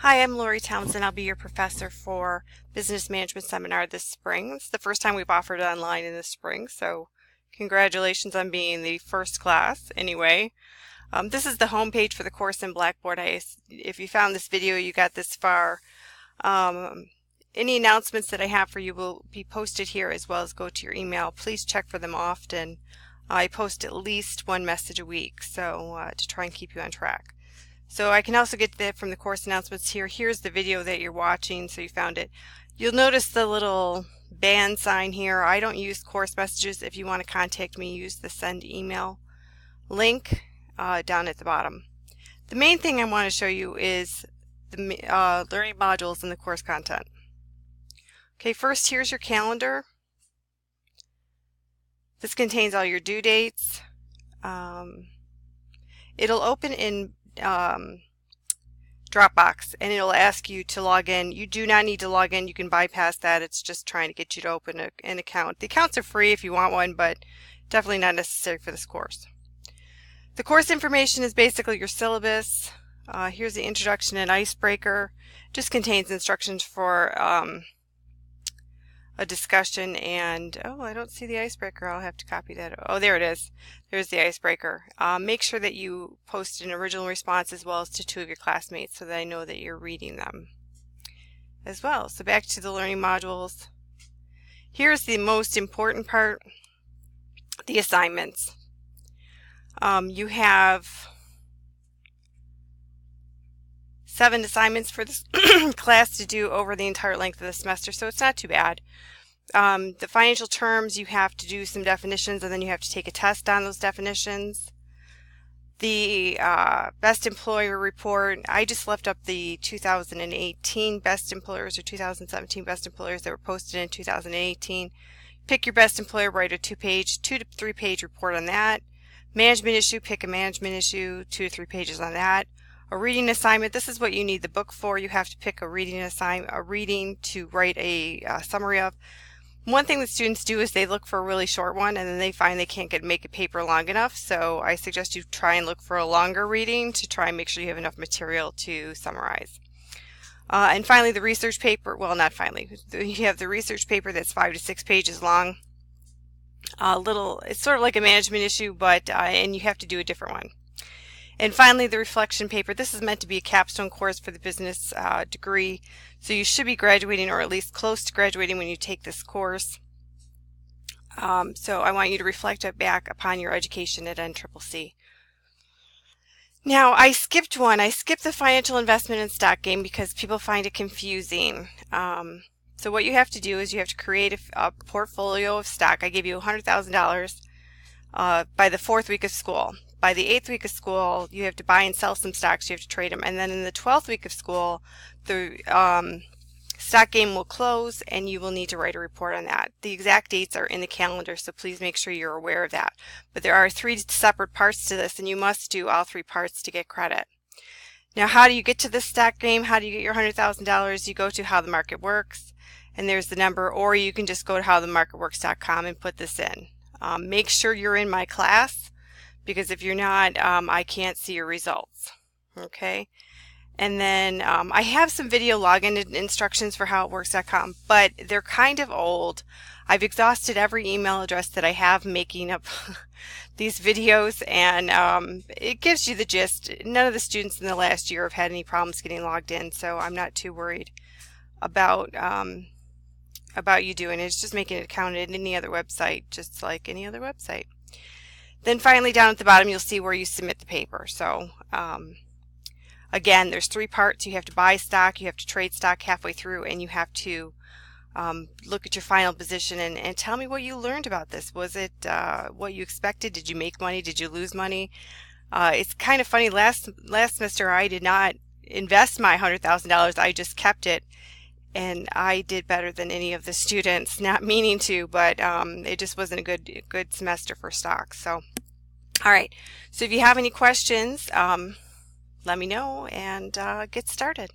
Hi, I'm Lori Townsend. I'll be your professor for Business Management Seminar this spring. It's the first time we've offered it online in the spring, so congratulations on being the first class. Anyway, this is the home page for the course in Blackboard. If you found this video, you got this far. Any announcements that I have for you will be posted here as well as go to your email. Please check for them often. I post at least one message a week, so to try and keep you on track. So I can also get that from the course announcements here. Here's the video that you're watching, so you found it. You'll notice the little band sign here. I don't use course messages. If you want to contact me, use the send email link down at the bottom. The main thing I want to show you is the learning modules and the course content. Okay, first here's your calendar. This contains all your due dates. It'll open in Dropbox and it'll ask you to log in. You do not need to log in. You can bypass that. It's just trying to get you to open an account. The accounts are free if you want one, but definitely not necessary for this course. The course information is basically your syllabus. Here's the introduction and icebreaker. Just contains instructions for a discussion, and I don't see the icebreaker. I'll have to copy that. Oh, there it is. There's the icebreaker. Make sure that you post an original response as well as to 2 of your classmates so that I know that you're reading them as well. So back to the learning modules. Here's the most important part, the assignments. You have 7 assignments for this class to do over the entire length of the semester, so it's not too bad. The financial terms, you have to do some definitions and then you have to take a test on those definitions. The best employer report, I just left up the 2018 best employers or 2017 best employers that were posted in 2018. Pick your best employer, write a 2 to 3 page report on that. Management issue, pick a management issue, 2 to 3 pages on that. A reading assignment, this is what you need the book for. You have to pick a reading to write a summary of. One thing that students do is they look for a really short one and then they find they can't make a paper long enough, so I suggest you try and look for a longer reading to try and make sure you have enough material to summarize. And finally the research paper, well, not finally, you have the research paper that's 5 to 6 pages long. It's sort of like a management issue, but and you have to do a different one. And finally, the reflection paper. This is meant to be a capstone course for the business degree, so you should be graduating or at least close to graduating when you take this course. So I want you to reflect back upon your education at NCCC. Now, I skipped one. I skipped the financial investment and stock game because people find it confusing. So what you have to do is you have to create a portfolio of stock. I gave you $100,000 by the 4th week of school. By the 8th week of school, you have to buy and sell some stocks. You have to trade them. And then in the 12th week of school, the stock game will close and you will need to write a report on that. The exact dates are in the calendar, so please make sure you're aware of that. But there are 3 separate parts to this, and you must do all 3 parts to get credit. Now, how do you get to this stock game? How do you get your $100,000? You go to How the Market Works, and there's the number, or you can just go to howthemarketworks.com and put this in. Make sure you're in my class, because if you're not, I can't see your results. Okay, and then I have some video login instructions for howitworks.com, but they're kind of old. I've exhausted every email address that I have making up these videos, and it gives you the gist. None of the students in the last year have had any problems getting logged in, so I'm not too worried about you doing it. It's just making an account at any other website, just like any other website. Then finally down at the bottom you'll see where you submit the paper. So again, there's 3 parts. You have to buy stock, you have to trade stock halfway through, and you have to look at your final position and tell me what you learned about this. Was it what you expected? Did you make money? Did you lose money? It's kind of funny, last semester I did not invest my $100,000. I just kept it, and I did better than any of the students, not meaning to, but it just wasn't a good semester for stocks. So, all right. So if you have any questions, let me know and get started.